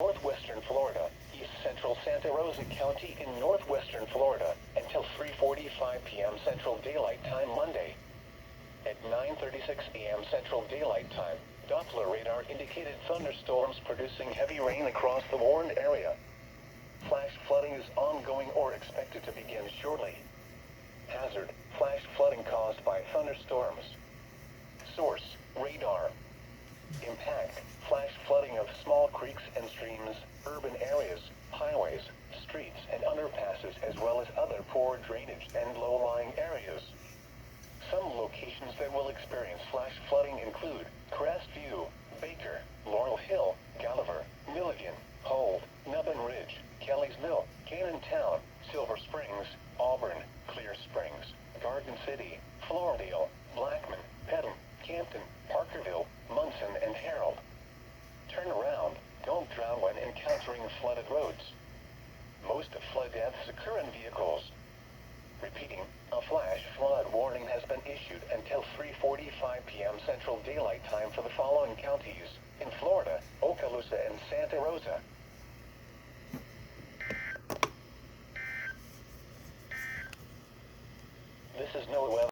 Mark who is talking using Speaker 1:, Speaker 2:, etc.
Speaker 1: northwestern Florida, east central Santa Rosa County in northwestern Florida, until 3:45 p.m. Central Daylight Time Monday. At 9:36 a.m. Central Daylight Time, Doppler radar indicated thunderstorms producing heavy rain across the warned area. Flash flooding is ongoing or expected to begin shortly. Hazard: flash flooding caused by thunderstorms. Source: radar. Impact: flash flooding of small creeks and streams, urban areas, highways, streets and underpasses, as well as other poor drainage and low-lying areas. Some locations that will experience flash flooding include Crestview, Baker, Laurel Hill, Gulliver, Milligan, Hold, Nubbin Ridge, Kelly's Mill, Cannon Town, Silver Springs, Auburn, Clear Springs, Garden City, Floridale, Blackman, Pedham, Campton, Parkerville, Munson and Harold. Turn around, don't drown when encountering flooded roads. Most flood deaths occur in vehicles. Repeating, a flash flood warning has been issued until 3:45 p.m. Central Daylight Time for the following counties in Florida: Okaloosa and Santa Rosa. This is NOAA weather.